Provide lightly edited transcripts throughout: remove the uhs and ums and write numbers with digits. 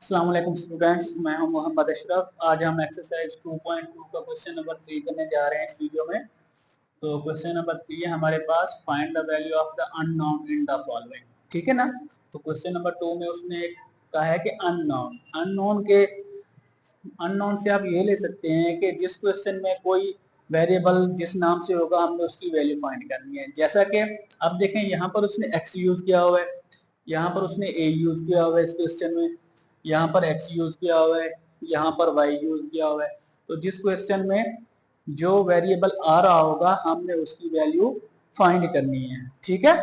अस्सलाम वालेकुम स्टूडेंट्स, मैं हूं मोहम्मद अशरफ। आज हम एक्सरसाइज 2.2 का क्वेश्चन नंबर 3 करने जा रहे हैं इस वीडियो में। तो क्वेश्चन नंबर 3 है हमारे पास, find the value of the unknown in the following. ठीक है ना। तो क्वेश्चन नंबर 2 में उसने कहा है कि अननोन अननोन से आप ये ले सकते हैं कि जिस क्वेश्चन में कोई वेरिएबल जिस नाम से होगा हमने उसकी वैल्यू फाइंड करनी है। जैसा कि अब देखें, यहाँ पर उसने x यूज किया हुआ है, यहाँ पर उसने a यूज किया हुआ है इस क्वेश्चन में, यहाँ पर x यूज किया हुआ है, यहाँ पर y यूज किया हुआ है। तो जिस क्वेश्चन में जो वेरिएबल आ रहा होगा हमने उसकी वैल्यू फाइंड करनी है। ठीक है।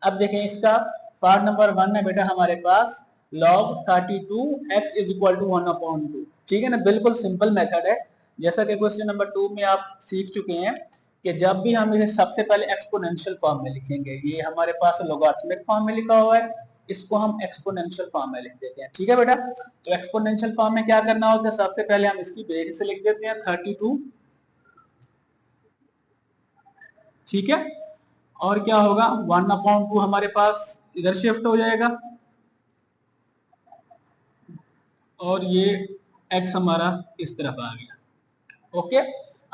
अब देखें, इसका पार्ट नंबर 1 है बेटा हमारे पास, log 32x is equal to 1/2। ठीक है ना, बिल्कुल सिंपल मेथड है। जैसा कि क्वेश्चन नंबर 2 में आप सीख चुके हैं कि जब भी हम इसे सबसे पहले एक्सपोनेंशियल फॉर्म में लिखेंगे, ये हमारे पास लॉगरिथमिक फॉर्म में लिखा हुआ है, इसको हम एक्सपोनेंशियल फॉर्म में लिख देते हैं। ठीक है बेटा। तो एक्सपोनेंशियल फॉर्म में क्या करना होता है, सबसे पहले हम इसकी बेस से लिख देते हैं 32। ठीक है। और क्या होगा, 1/2 हमारे पास इधर शिफ्ट हो जाएगा और ये x हमारा इस तरफ आ गया। ओके।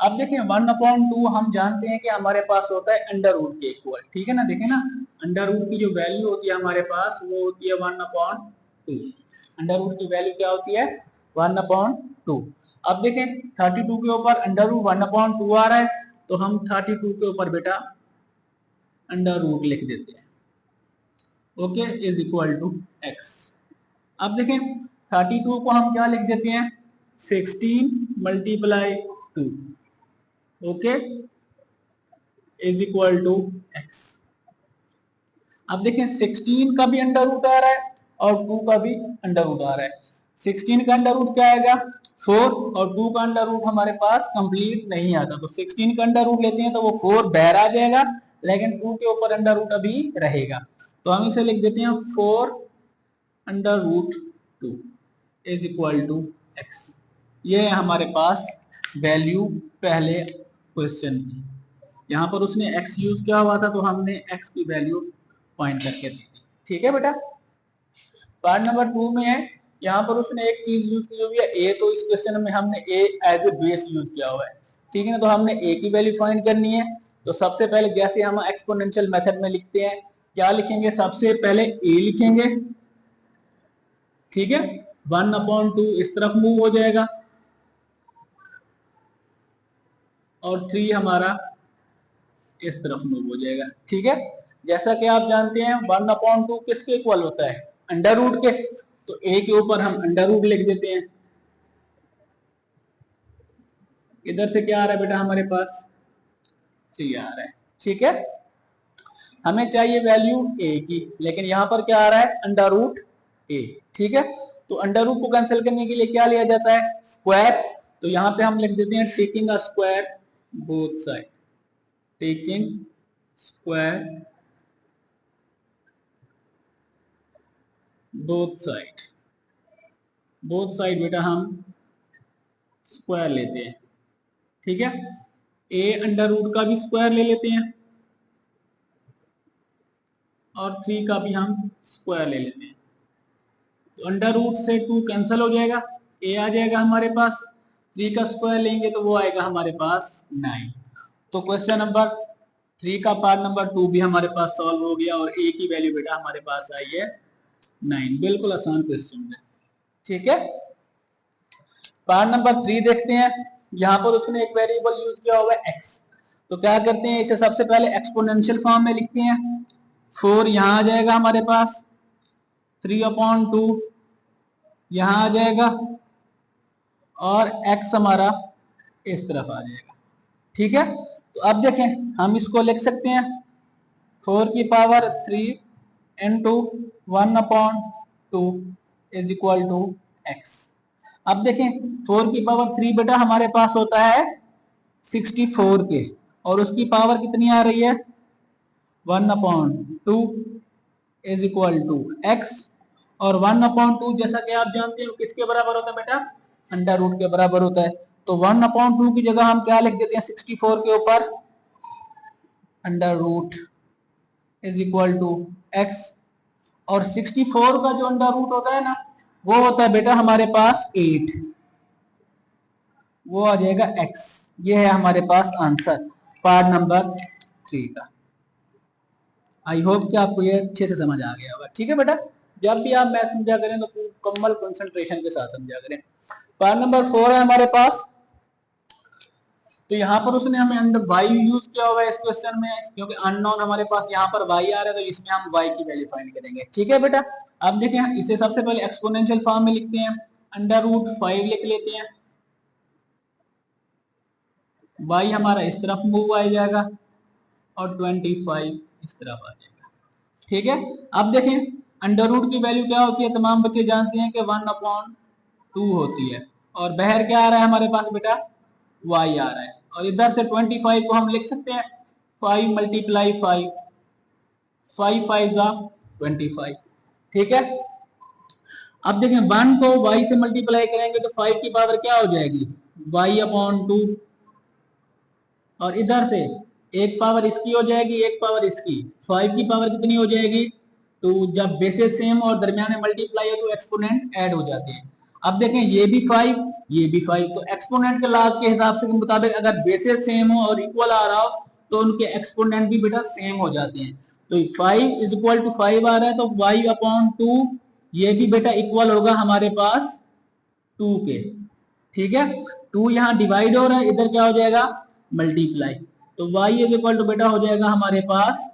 अब देखें, 1/2 हम जानते हैं कि हमारे पास होता है अंडर रूट के इक्वल। ठीक है ना। देखें ना, अंडर रूट की जो वैल्यू होती है हमारे पास वो होती है 1/2। अंडर रूट की वैल्यू क्या होती है, 1/2। अब देखें, 32 के ऊपर अंडर रूट 1/2 आ रहा है, तो हम 32 के ऊपर बेटा अंडर रूट लिख देते हैं। Okay, is equal to x। अब देखें, 32 को हम क्या लिख देते हैं, 16 multiply 2। Okay, is equal to x। अब देखें, 16 का भी अंडर रूट आ रहा है और 2 का भी अंडर रूट आ रहा है। 16 का अंडर रूट क्या आएगा, 4, और 2 का अंडर रूट हमारे पास कंप्लीट नहीं आता, तो 16 का अंडर रूट लेते हैं तो वो 4 बाहर आ जाएगा, लेकिन 2 के ऊपर अंडर रूट अभी रहेगा। तो हम इसे लिख देते हैं 4 under root 2 is equal to x। ये है हमारे पास वैल्यू पहले क्वेश्चन की। यहाँ पर उसने x यूज किया हुआ था तो हमने x की वैल्यू फाइंड करके दी थी। ठीक है बेटा। पार्ट नंबर 2 में है, यहाँ पर उसने एक चीज यूज की हुई है a, तो इस क्वेश्चन में हमने a as a base use किया हुआ है। ठीक है ना। तो हमने a की वैल्यू फाइंड करनी है। तो सबसे पहले जैसे हम एक्सपोनेंशियल मेथड में लिखते हैं, क्या लिखेंगे, सबसे पहले a लिखेंगे। ठीक है, 1/2 इस तरफ मूव हो जाएगा और 3 हमारा इस तरफ मूव हो जाएगा। ठीक है। जैसा कि आप जानते हैं 1/2 किसके इक्वल होता है, अंडर रूट के, तो a के ऊपर हम अंडर रूट लिख देते हैं। इधर से क्या आ रहा है बेटा हमारे पास, 3 आ रहा है। ठीक है। हमें चाहिए वैल्यू a की, लेकिन यहां पर क्या आ रहा है, अंडर रूट a। ठीक है। तो अंडर रूट को कैंसिल करने के लिए क्या लिया जाता है, स्क्वायर। तो यहां पे हम लिख देते हैं taking a square both side, taking square both side. Both side बेटा हम स्क्वायर लेते हैं। ठीक है। a अंडर रूट का भी स्क्वायर ले लेते हैं और 3 का भी हम स्क्वायर ले लेते हैं। तो अंडर रूट से 2 कैंसिल हो जाएगा, a आ जाएगा हमारे पास, 3 का स्क्वायर लेंगे तो वो आएगा हमारे पास 9। तो क्वेश्चन नंबर 3 का पार्ट नंबर 2 भी हमारे पास सॉल्व हो गया और a की वैल्यू बेटा हमारे पास आई है 9। बिल्कुल आसान क्वेश्चन है। ठीक है। पार्ट नंबर 3 देखते हैं। यहाँ पर उसने एक वेरिएबल यूज किया हुआ है x। तो क्या करते हैं, इसे सबसे पहले एक्सपोनेंशियल फॉर्म में लिखते हैं। 4 यहाँ आ जाएगा हमारे पास, 3/2 यहाँ आ जाएगा और x हमारा इस तरफ आ जाएगा। ठीक है। तो अब देखें, हम इसको लिख सकते हैं 4 की power 3 into 1/2 is equal to x। अब देखें, 4 की पावर 3 बेटा हमारे पास होता है 64 के, और उसकी पावर कितनी आ रही है, 1/2 इज इक्वल टू x। और 1/2 जैसा कि आप जानते हो किसके बराबर होता है बेटा, अंडर रूट के बराबर होता है। तो 1/2 की जगह हम क्या लिख देते हैं 64 के ऊपर, under root is equal to x। और 64 का जो अंडर रूट होता है ना, वो होता है बेटा हमारे पास 8, वो आ जाएगा x। ये है हमारे पास आंसर पार्ट नंबर 3 का। आई होप कि आपको ये अच्छे से समझ आ गया होगा। ठीक है बेटा, जब भी आप मैथ समझा करें तो मुकम्मल कंसंट्रेशन के साथ समझा करें। पार्ट नंबर 4 है हमारे पास। तो यहाँ पर उसने हमें अंडर y यूज किया हुआ है इस क्वेश्चन में, क्योंकि अननोन हमारे पास यहाँ पर y आ रहा है, तो इसमें हम y की वैल्यू फाइंड करेंगे। ठीक है बेटा, अब देखें इसे सबसे पहले एक्सपोनेंशियल फॉर्म में लिखते हैं, अंडर रूट 5 लिख लेते हैं। y हमारा इस तरफ मूव आ जाएगा और 25 इस तरफ आ जाएगा। ठीक है, अब देखें अंडर रूट की वैल्यू क्या होती है, तमाम बच्चे जानते हैं कि 1/2 होती है, और बाहर क्या आ रहा है हमारे पास बेटा, y आ रहा है, और इधर से 25 को हम लिख सकते हैं 5 मल्टीप्लाई 5, 5 5 25। ठीक है, अब देखें 1 को y से मल्टीप्लाई करेंगे तो 5 की पावर क्या हो जाएगी, y/2, और इधर से एक पावर इसकी हो जाएगी, एक पावर इसकी, 5 की पावर कितनी हो जाएगी 2। जब बेसेस सेम और दरमियान मल्टीप्लाई हो तो एक्सपोनेंट ऐड हो जाते हैं। अब देखें ये भी 5, ये भी 5, तो एक्सपोनेंट के लॉ के हिसाब से मुताबिक अगर बेसेस सेम हो और इक्वल आ रहा हो तो उनके एक्सपोनेंट भी बेटा सेम हो जाते हैं। तो 5 इज इक्वल टू 5 आ रहा है, तो y/2 ये भी बेटा इक्वल होगा हमारे पास 2 के। ठीक है, 2 यहाँ डिवाइड हो रहा है, इधर क्या हो जाएगा मल्टीप्लाई, तो y इज इक्वल टू बेटा हो जाएगा हमारे पास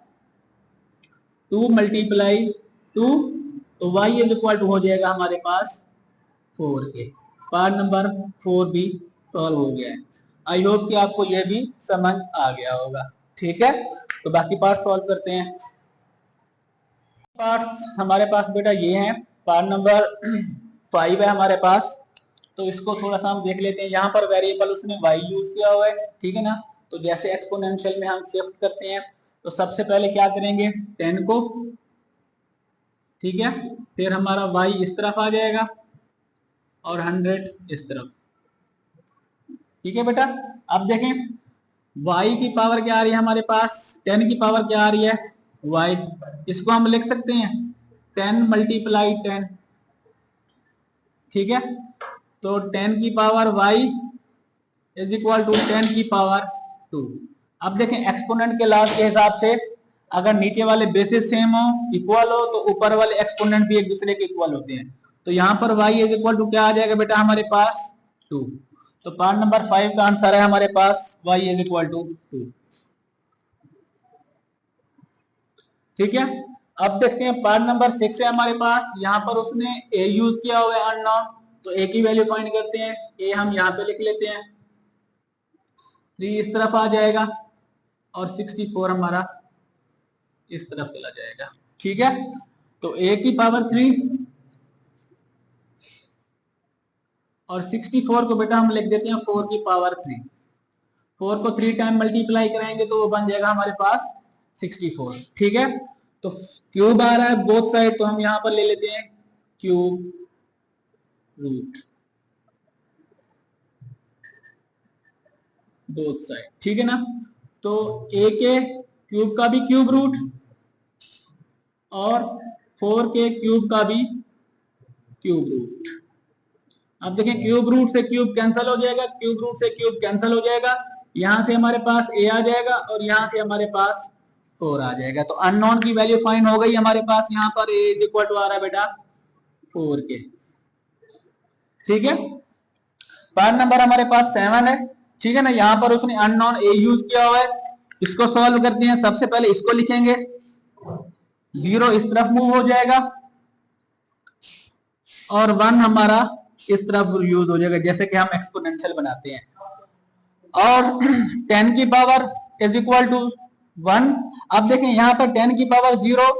2 मल्टीप्लाई 2, तो y इज इक्वल टू हो जाएगा हमारे पास 4 के। पार्ट नंबर 4 भी सॉल्व हो गया है। आई होप कि आपको यह भी समझ आ गया होगा। ठीक है, तो बाकी पार्ट सॉल्व करते हैं। पार्ट्स हमारे पास बेटा ये हैं, पार्ट नंबर 5 है हमारे पास, तो इसको थोड़ा सा हम देख लेते हैं। यहाँ पर वेरिएबल उसने y यूज किया हुआ है, ठीक है ना, तो जैसे एक्सपोनेंशियल में हम शिफ्ट करते हैं तो सबसे पहले क्या करेंगे 10 को, ठीक है, फिर हमारा y इस तरफ आ जाएगा और 100 इस तरफ। ठीक है बेटा, अब देखें y की पावर क्या आ रही है हमारे पास, 10 की पावर क्या आ रही है y, इसको हम लिख सकते हैं 10 मल्टीप्लाई 10। ठीक है, तो 10 की power y is equal to 10 की पावर 2। अब देखें एक्सपोनेंट के लॉ के हिसाब से अगर नीचे वाले बेसिस सेम हो, इक्वल हो, तो ऊपर वाले एक्सपोनेंट भी एक दूसरे के इक्वल होते हैं। तो यहाँ पर y इज इक्वल टू क्या आ जाएगा बेटा हमारे पास 2। तो पार्ट नंबर 5 का आंसर है हमारे पास y इज इक्वल टू 2। ठीक है, अब देखते हैं पार्ट नंबर 6 है हमारे पास। यहाँ पर उसने a यूज किया हुआ है अननोन, तो a की वैल्यू फाइंड करते हैं। a हम यहाँ पे लिख लेते हैं, 3 इस तरफ आ जाएगा और 64 हमारा इस तरफ चला जाएगा। ठीक है, तो a की पावर 3 और 64 को बेटा हम लिख देते हैं 4 की पावर 3। 4 को 3 टाइम मल्टीप्लाई करेंगे तो वो बन जाएगा हमारे पास 64। ठीक है, तो क्यूब आ रहा है बोथ साइड, तो हम यहाँ पर ले लेते हैं क्यूब रूट बोथ साइड। ठीक है ना, तो a के क्यूब का भी क्यूब रूट और 4 के क्यूब का भी क्यूब रूट। अब देखें क्यूब रूट से क्यूब कैंसिल हो जाएगा, क्यूब रूट से क्यूब कैंसिल हो जाएगा, यहां से हमारे पास a आ जाएगा और यहां से हमारे पास 4 आ जाएगा। तो अननोन की वैल्यू फाइंड हो गई हमारे पास, यहाँ पर a इज इक्वल टू आ रहा है बेटा 4 के। ठीक है, पार्ट नंबर हमारे पास 7 है। ठीक है ना, यहाँ पर उसने अननोन a यूज किया हुआ है, इसको सॉल्व करते हैं। सबसे पहले इसको लिखेंगे, 0 इस तरफ मूव हो जाएगा और 1 हमारा इस तरफ यूज हो जाएगा, जैसे कि हम एक्सपोनेंशियल बनाते हैं। और 10 की पावर इज इक्वल टू 1। अब देखें यहाँ पर 10 की पावर 0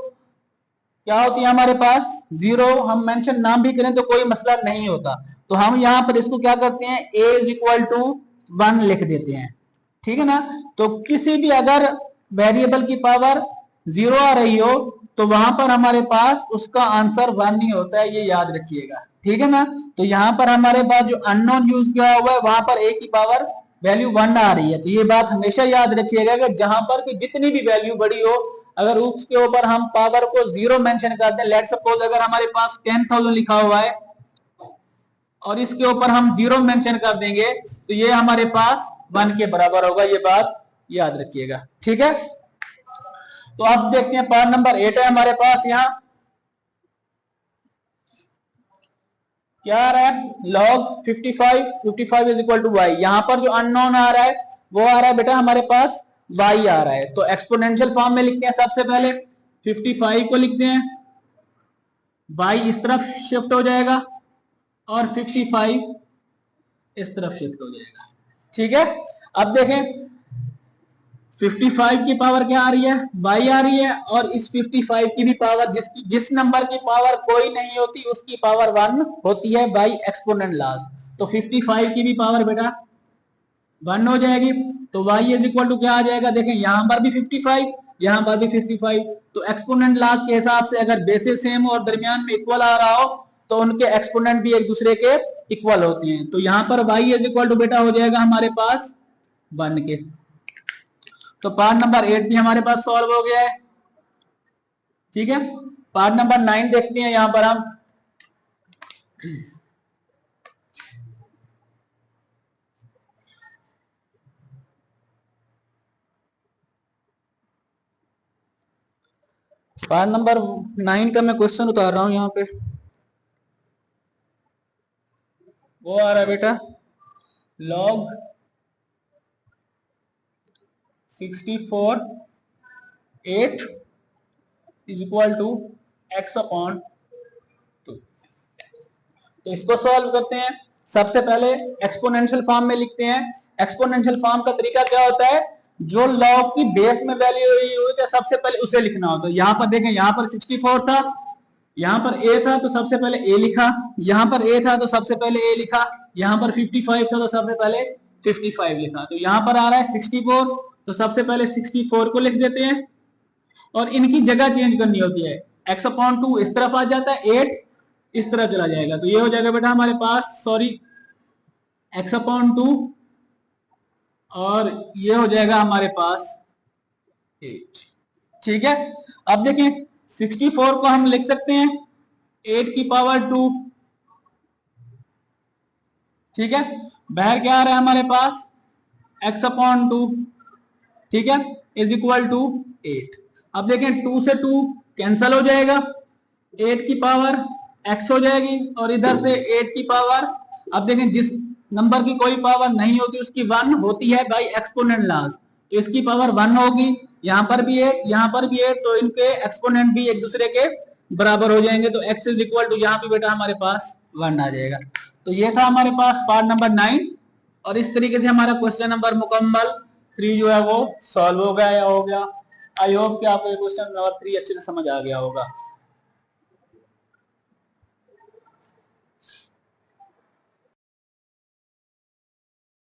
क्या होती है हमारे पास 0, हम मेंशन नाम भी करें तो कोई मसला नहीं होता, तो हम यहाँ पर इसको क्या करते हैं a इज इक्वल टू 1 लिख देते हैं। ठीक है ना, तो किसी भी अगर वेरिएबल की पावर 0 आ रही हो तो वहां पर हमारे पास उसका आंसर 1 ही होता है, ये याद रखिएगा। ठीक है ना, तो यहाँ पर हमारे पास जो अननोन यूज किया हुआ है वहां पर a की पावर वैल्यू 1 आ रही है, तो ये बात हमेशा याद रखिएगा कि जहां पर कि जितनी भी वैल्यू बड़ी हो, अगर उसके ऊपर हम पावर को 0 मेंशन करते हैं, लेट सपोज अगर हमारे पास 10,000 लिखा हुआ है और इसके ऊपर हम 0 मेंशन कर देंगे तो ये हमारे पास 1 के बराबर होगा। ये बात याद रखिएगा, ठीक है। तो अब देखते हैं पार्ट नंबर 8 है हमारे पास। यहाँ क्या आ रहा है, log 55 is equal to Y. यहां पर जो अननोन आ रहा है वो आ रहा है बेटा हमारे पास y आ रहा है। तो एक्सपोनेंशियल फॉर्म में लिखते हैं, सबसे पहले 55 को लिखते हैं, y इस तरफ शिफ्ट हो जाएगा और 55 इस तरफ शिफ्ट हो जाएगा, ठीक है। अब देखें 55 की पावर क्या आ रही है, y आ रही है, और इस 55 की भी पावर, जिस नंबर की पावर कोई नहीं होती उसकी पावर 1 होती है बाई एक्सपोनेंट लॉज। तो 55 की भी पावर बेटा 1 हो जाएगी। तो y इज इक्वल टू क्या आ जाएगा, देखें यहां पर भी 55, यहां पर भी 55। तो एक्सपोनेंट लॉज के हिसाब से अगर बेसिस सेम और दरमियान में इक्वल आ रहा हो तो उनके एक्सपोनेंट भी एक दूसरे के इक्वल होते हैं। तो यहां पर y इज इक्वल टू बेटा हो जाएगा हमारे पास 1 के। तो पार्ट नंबर 8 भी हमारे पास सॉल्व हो गया है, ठीक है। पार्ट नंबर 9 देखते हैं यहां पर हम। पार्ट नंबर 9 का मैं क्वेश्चन उतार रहा हूं यहां पे। वो आ रहा है बेटा log 64 8 is equal to x upon 2। तो इसको सॉल्व करते हैं। सबसे पहले एक्सपोनेंशियल फॉर्म में लिखते हैं। एक्सपोनेंशियल फॉर्म का तरीका क्या होता है, जो लॉग की बेस में वैल्यू हुई सबसे पहले उसे लिखना होता है। यहां पर देखें, यहां पर 64 था, यहां पर a था तो सबसे पहले a लिखा, यहां पर a था तो सबसे पहले a लिखा, यहां पर 55 था तो सबसे पहले 55 लिखा। तो यहां पर आ रहा है 64 तो सबसे पहले 64 को लिख देते हैं और इनकी जगह चेंज करनी होती है। x अपॉन 2 इस तरफ आ जाता है, 8 इस तरफ चला जाएगा। तो ये हो जाएगा बेटा हमारे पास, सॉरी, x अपॉन 2 और ये हो जाएगा हमारे पास 8, ठीक है। अब देखें 64 को हम लिख सकते हैं 8 की पावर 2, ठीक है। बाहर क्या आ रहा है हमारे पास x अपॉन 2, ठीक है, इज इक्वल टू 8। अब देखें 2 से 2 कैंसल हो जाएगा, 8 की पावर x हो जाएगी और इधर से 8 की पावर, अब देखें जिस नंबर की कोई पावर नहीं होती उसकी 1 होती है बाई एक्सपोनेंट लॉज। तो इसकी पावर 1 होगी, यहां पर भी 8 यहां पर भी 8, तो इनके एक्सपोनेंट भी एक दूसरे के बराबर हो जाएंगे। तो x इज इक्वल टू यहाँ पे बेटा हमारे पास 1 आ जाएगा। तो ये था हमारे पास पार्ट नंबर 9 और इस तरीके से हमारा क्वेश्चन नंबर मुकम्मल 3 जो है वो सॉल्व हो गया या हो गया। आई होप कि आपको क्वेश्चन नंबर 3 अच्छे से समझ आ गया होगा।